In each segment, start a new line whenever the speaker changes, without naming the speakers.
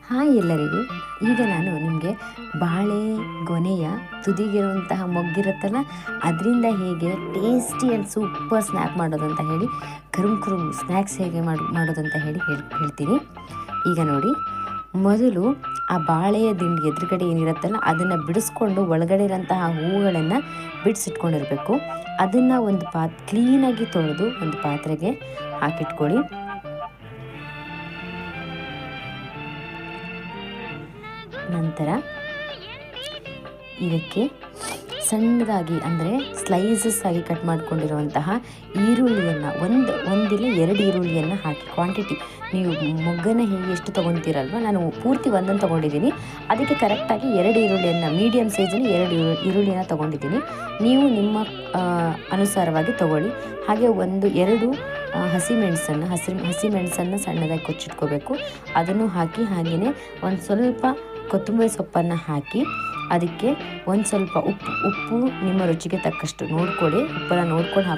Hi ಎಲ್ಲರಿಗೂ. ಈಗ ನಾನು ನಿಮಗೆ ಬಾಳೆ ಗೊನೆಯ ತುದಿಗಿರುವಂತಹ ಮೊಗ್ಗಿರುತ್ತಲ್ಲ, ಅದರಿಂದ ಹೇಗೆ ಟೇಸ್ಟಿ ಆ್ಯಂಡ್ ಸೂಪರ್ ಸ್ನ್ಯಾಕ್ ಮಾಡೋದು ಅಂತ ಹೇಳಿ, ಕರುಮ್ ಸ್ನ್ಯಾಕ್ಸ್ ಹೇಗೆ ಮಾಡೋದಂತ ಹೇಳ್ತೀನಿ. ಈಗ ನೋಡಿ, ಮೊದಲು ಆ ಬಾಳೆಯ ದಿಂಡಿ ಎದುರುಗಡೆ ಏನಿರುತ್ತಲ್ಲ ಅದನ್ನು ಬಿಡಿಸ್ಕೊಂಡು ಒಳಗಡೆ ಇರೋಂತಹ ಹೂವುಗಳನ್ನು ಬಿಡಿಸಿಟ್ಕೊಂಡಿರಬೇಕು. ಅದನ್ನು ಒಂದು ಕ್ಲೀನಾಗಿ ತೊಳೆದು ಒಂದು ಪಾತ್ರೆಗೆ ಹಾಕಿಟ್ಕೊಳ್ಳಿ. ನಂತರ ಇದಕ್ಕೆ ಸಣ್ಣದಾಗಿ ಅಂದರೆ ಸ್ಲೈಸಸ್ ಆಗಿ ಕಟ್ ಮಾಡ್ಕೊಂಡಿರುವಂತಹ ಈರುಳ್ಳಿಯನ್ನು ಒಂದಿಲ್ಲ 2 ಈರುಳ್ಳಿಯನ್ನು ಹಾಕಿ, ಕ್ವಾಂಟಿಟಿ ನೀವು ಮೊಗ್ಗನ್ನು ಹೇಗೆ ಎಷ್ಟು ತೊಗೊತೀರಲ್ವ, ನಾನು ಪೂರ್ತಿ ಒಂದನ್ನು ತೊಗೊಂಡಿದ್ದೀನಿ. ಅದಕ್ಕೆ ಕರೆಕ್ಟಾಗಿ 2 ಈರುಳ್ಳಿಯನ್ನು, ಮೀಡಿಯಮ್ ಸೈಜಲ್ಲಿ 2 ಈರುಳ್ಳಿಯನ್ನು ತೊಗೊಂಡಿದ್ದೀನಿ. ನೀವು ನಿಮ್ಮ ಅನುಸಾರವಾಗಿ ತೊಗೊಳ್ಳಿ. ಹಾಗೆ 2 ಹಸಿಮೆಣಸನ್ನು ಸಣ್ಣದಾಗಿ ಕೊಚ್ಚಿಟ್ಕೋಬೇಕು. ಅದನ್ನು ಹಾಕಿ, ಹಾಗೆಯೇ ಒಂದು ಸ್ವಲ್ಪ ಕೊತ್ತಂಬರಿ ಸೊಪ್ಪನ್ನು ಹಾಕಿ, ಅದಕ್ಕೆ ಒಂದು ಸ್ವಲ್ಪ ಉಪ್ಪು ನಿಮ್ಮ ರುಚಿಗೆ ತಕ್ಕಷ್ಟು ನೋಡ್ಕೊಳ್ಳಿ, ಉಪ್ಪೆಲ್ಲ ನೋಡ್ಕೊಂಡು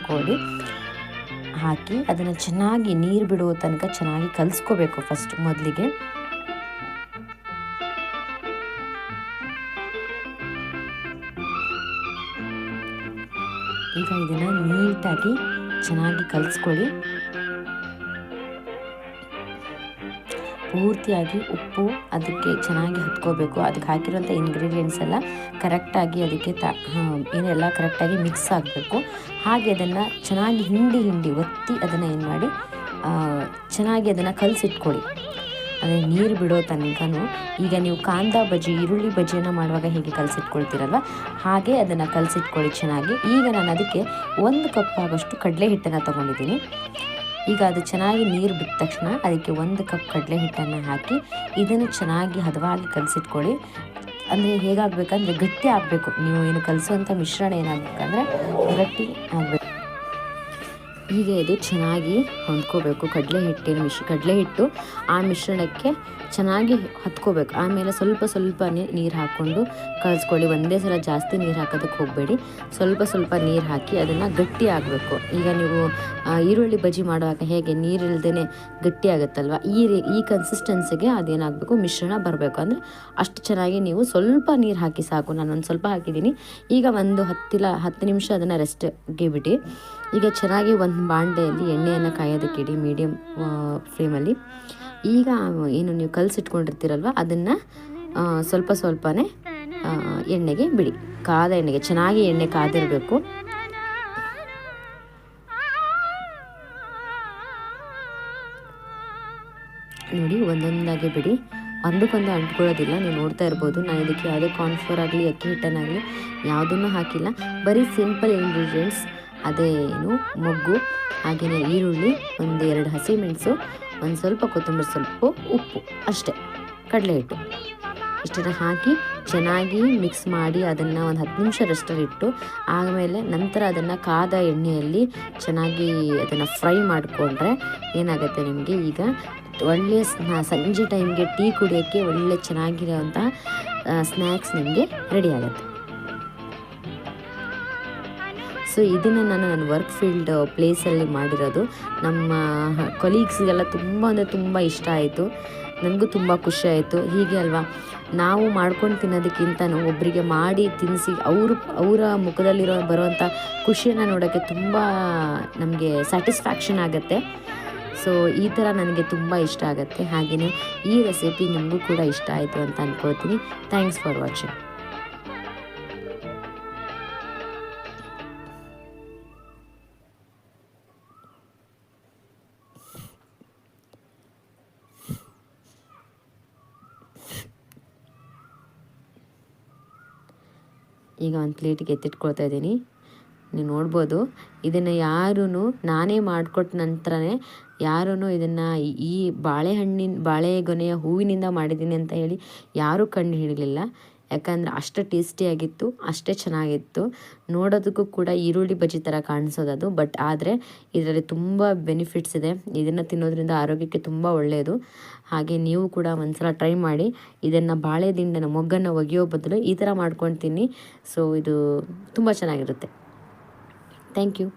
ಹಾಕಿ ಅದನ್ನು ಚೆನ್ನಾಗಿ ನೀರು ಬಿಡುವ ತನಕ ಚೆನ್ನಾಗಿ ಕಲಿಸ್ಕೋಬೇಕು. ಫಸ್ಟ್ ಮೊದಲಿಗೆ ಈಗ ಇದನ್ನು ನೀಟಾಗಿ ಚೆನ್ನಾಗಿ ಕಲಿಸ್ಕೊಳ್ಳಿ. ಪೂರ್ತಿಯಾಗಿ ಉಪ್ಪು ಅದಕ್ಕೆ ಚೆನ್ನಾಗಿ ಹತ್ಕೋಬೇಕು. ಅದಕ್ಕೆ ಹಾಕಿರೋಂಥ ಇಂಗ್ರೀಡಿಯೆಂಟ್ಸ್ ಎಲ್ಲ ಕರೆಕ್ಟಾಗಿ ಅದಕ್ಕೆ ಏನೆಲ್ಲ ಕರೆಕ್ಟಾಗಿ ಮಿಕ್ಸ್ ಆಗಬೇಕು. ಹಾಗೆ ಅದನ್ನು ಚೆನ್ನಾಗಿ ಹಿಂಡಿ ಒತ್ತಿ ಅದನ್ನು ಏನು ಮಾಡಿ ಚೆನ್ನಾಗಿ ಅದನ್ನು ಕಲಸಿಟ್ಕೊಳ್ಳಿ. ಅಂದರೆ ನೀರು ಬಿಡೋ ತನಕನೂ. ಈಗ ನೀವು ಕಾಂದ ಬಜ್ಜಿ, ಈರುಳ್ಳಿ ಬಜ್ಜಿಯನ್ನು ಮಾಡುವಾಗ ಹೇಗೆ ಕಲಸಿಟ್ಕೊಳ್ತೀರಲ್ವ, ಹಾಗೆ ಅದನ್ನು ಕಲಸಿಟ್ಕೊಳ್ಳಿ ಚೆನ್ನಾಗಿ. ಈಗ ನಾನು ಅದಕ್ಕೆ 1 ಕಪ್ ಆಗೋಷ್ಟು ಕಡಲೆ ಹಿಟ್ಟನ್ನು ತೊಗೊಂಡಿದ್ದೀನಿ. ಈಗ ಅದು ಚೆನ್ನಾಗಿ ನೀರು ಬಿಟ್ಟ ತಕ್ಷಣ ಅದಕ್ಕೆ 1 ಕಪ್ ಕಡಲೆ ಹಿಟ್ಟನ್ನು ಹಾಕಿ ಇದನ್ನು ಚೆನ್ನಾಗಿ ಹದವಾಗಿ ಕಲಸಿಟ್ಕೊಳ್ಳಿ. ಅಂದರೆ ಹೇಗಾಗಬೇಕಂದ್ರೆ ಗಟ್ಟಿ ಆಗಬೇಕು. ನೀವು ಏನು ಕಲಿಸುವಂಥ ಮಿಶ್ರಣ ಏನಾಗಬೇಕಂದ್ರೆ ಗಟ್ಟಿ ಆಗಬೇಕು. ಈಗ ಇದು ಚೆನ್ನಾಗಿ ಹೊಂದ್ಕೋಬೇಕು. ಕಡಲೆ ಹಿಟ್ಟು ಆ ಮಿಶ್ರಣಕ್ಕೆ ಚೆನ್ನಾಗಿ ಹತ್ಕೋಬೇಕು. ಆಮೇಲೆ ಸ್ವಲ್ಪ ನೀರು ಹಾಕ್ಕೊಂಡು ಕಲಿಸ್ಕೊಳ್ಳಿ. ಒಂದೇ ಸಲ ಜಾಸ್ತಿ ನೀರು ಹಾಕೋದಕ್ಕೆ ಹೋಗಬೇಡಿ. ಸ್ವಲ್ಪ ನೀರು ಹಾಕಿ ಅದನ್ನು ಗಟ್ಟಿ ಆಗಬೇಕು. ಈಗ ನೀವು ಈರುಳ್ಳಿ ಬಜ್ಜಿ ಮಾಡುವಾಗ ಹೇಗೆ ನೀರಿಲ್ದೇ ಗಟ್ಟಿ ಆಗುತ್ತಲ್ವ, ಈ ಕನ್ಸಿಸ್ಟೆನ್ಸಿಗೆ ಅದೇನಾಗಬೇಕು, ಮಿಶ್ರಣ ಬರಬೇಕು. ಅಂದರೆ ಅಷ್ಟು ಚೆನ್ನಾಗಿ ನೀವು ಸ್ವಲ್ಪ ನೀರು ಹಾಕಿ ಸಾಕು. ನಾನೊಂದು ಸ್ವಲ್ಪ ಹಾಕಿದ್ದೀನಿ. ಈಗ ಒಂದು 10 ನಿಮಿಷ ಅದನ್ನು ರೆಸ್ಟ್ಗೆ ಬಿಡಿ. ಈಗ ಚೆನ್ನಾಗಿ ಒಂದು ಬಾಂಡೆಯಲ್ಲಿ ಎಣ್ಣೆಯನ್ನು ಕಾಯೋದಕ್ಕಿಡಿ, ಮೀಡಿಯಮ್ ಫ್ಲೇಮಲ್ಲಿ. ಈಗ ಏನು ನೀವು ಕಲಸಿಟ್ಕೊಂಡಿರ್ತೀರಲ್ವ ಅದನ್ನು ಸ್ವಲ್ಪನೇ ಎಣ್ಣೆಗೆ ಬಿಡಿ. ಕಾದ ಎಣ್ಣೆಗೆ, ಚೆನ್ನಾಗಿ ಎಣ್ಣೆ ಕಾದಿರಬೇಕು. ನೋಡಿ, ಒಂದೊಂದಾಗಿ ಬಿಡಿ, ಒಂದಕ್ಕೊಂದು ಅಂಟ್ಕೊಳ್ಳೋದಿಲ್ಲ. ನೀವು ನೋಡ್ತಾ ಇರ್ಬೋದು, ನಾನು ಇದಕ್ಕೆ ಯಾವುದೇ ಕಾರ್ನ್ಫ್ಲೋರ್ ಆಗಲಿ ಅಕ್ಕಿ ಹಿಟ್ಟನ್ನಾಗಲಿ ಯಾವುದನ್ನು ಹಾಕಿಲ್ಲ. ಬರೀ ಸಿಂಪಲ್ ಇಂಗ್ರೀಡಿಯೆಂಟ್ಸ್, ಅದೇನು ಮೊಗ್ಗು, ಹಾಗೆಯೇ ಈರುಳ್ಳಿ, 2 ಹಸಿಮೆಣಸು, ಒಂದು ಸ್ವಲ್ಪ ಕೊತ್ತಂಬರಿ ಸೊಪ್ಪು, ಉಪ್ಪು ಅಷ್ಟೇ, ಕಡಲೆ ಹಿಟ್ಟು ಇಷ್ಟನ್ನು ಹಾಕಿ ಚೆನ್ನಾಗಿ ಮಿಕ್ಸ್ ಮಾಡಿ ಅದನ್ನು ಒಂದು 10 ನಿಮಿಷ ರೆಸ್ಟಲ್ಲಿ ಇಟ್ಟು, ಆಮೇಲೆ ನಂತರ ಅದನ್ನು ಕಾದ ಎಣ್ಣೆಯಲ್ಲಿ ಚೆನ್ನಾಗಿ ಅದನ್ನು ಫ್ರೈ ಮಾಡಿಕೊಂಡ್ರೆ ಏನಾಗುತ್ತೆ ನಿಮಗೆ, ಈಗ ಒಳ್ಳೆಯ ಸಂಜೆ ಟೈಮ್ಗೆ ಟೀ ಕುಡಿಯೋಕ್ಕೆ ಒಳ್ಳೆ ಚೆನ್ನಾಗಿರೋವಂತಹ ಸ್ನ್ಯಾಕ್ಸ್ ನಿಮಗೆ ರೆಡಿ ಆಗುತ್ತೆ. ಸೊ ಇದನ್ನು ನನ್ನ ವರ್ಕ್ ಫೀಲ್ಡ್ ಪ್ಲೇಸಲ್ಲಿ ಮಾಡಿರೋದು. ನಮ್ಮ ಕೊಲೀಗ್ಸ್ಗೆಲ್ಲ ತುಂಬ ಇಷ್ಟ ಆಯಿತು. ನನಗೂ ತುಂಬ ಖುಷಿ ಆಯಿತು. ಹೀಗೆ ಅಲ್ವಾ, ನಾವು ಮಾಡ್ಕೊಂಡು ತಿನ್ನೋದಕ್ಕಿಂತನೂ ಒಬ್ಬರಿಗೆ ಮಾಡಿ ತಿನ್ನಿಸಿ ಅವರ ಮುಖದಲ್ಲಿ ಬರುವಂಥ ಖುಷಿಯನ್ನು ನೋಡೋಕ್ಕೆ ತುಂಬ ನಮಗೆ ಸ್ಯಾಟಿಸ್ಫ್ಯಾಕ್ಷನ್ ಆಗುತ್ತೆ. ಸೊ ಈ ಥರ ನನಗೆ ತುಂಬ ಇಷ್ಟ ಆಗುತ್ತೆ. ಹಾಗೆಯೇ ಈ ರೆಸಿಪಿ ನಿಮಗೂ ಕೂಡ ಇಷ್ಟ ಆಯಿತು ಅಂತ ಅಂದ್ಕೊಳ್ತೀನಿ. Thanks for watching. ಈಗ ಒಂದು ಪ್ಲೇಟಿಗೆ ಎತ್ತಿಟ್ಕೊಳ್ತಾ ಇದ್ದೀನಿ. ನೀವು ನೋಡ್ಬೋದು, ಇದನ್ನು ನಾನೇ ಮಾಡಿಕೊಟ್ಟ ನಂತರನೇ ಇದನ್ನು ಈ ಬಾಳೆಗೊನೆಯ ಹೂವಿನಿಂದ ಮಾಡಿದ್ದೀನಿ ಅಂತ ಹೇಳಿ ಯಾರೂ ಕಂಡು ಹಿಡಿಲಿಲ್ಲ. ಯಾಕಂದರೆ ಅಷ್ಟು ಟೇಸ್ಟಿಯಾಗಿತ್ತು, ಅಷ್ಟೇ ಚೆನ್ನಾಗಿತ್ತು. ನೋಡೋದಕ್ಕೂ ಕೂಡ ಈರುಳ್ಳಿ ಬಜ್ಜಿ ಥರ ಕಾಣಿಸೋದದು. ಬಟ್ ಆದರೆ ಇದರಲ್ಲಿ ತುಂಬ ಬೆನಿಫಿಟ್ಸ್ ಇದೆ. ಇದನ್ನು ತಿನ್ನೋದ್ರಿಂದ ಆರೋಗ್ಯಕ್ಕೆ ತುಂಬ ಒಳ್ಳೆಯದು. ಹಾಗೆ ನೀವು ಕೂಡ ಒಂದ್ಸಲ ಟ್ರೈ ಮಾಡಿ. ಇದನ್ನು ಬಾಳೆ ದಿಂಡನ ಮೊಗ್ಗನ್ನು ಒಗೆಯೋ ಬದಲು ಈ ಥರ ಮಾಡ್ಕೊಂಡು ತಿನ್ನಿ. ಸೊ ಇದು ತುಂಬ ಚೆನ್ನಾಗಿರುತ್ತೆ. Thank you.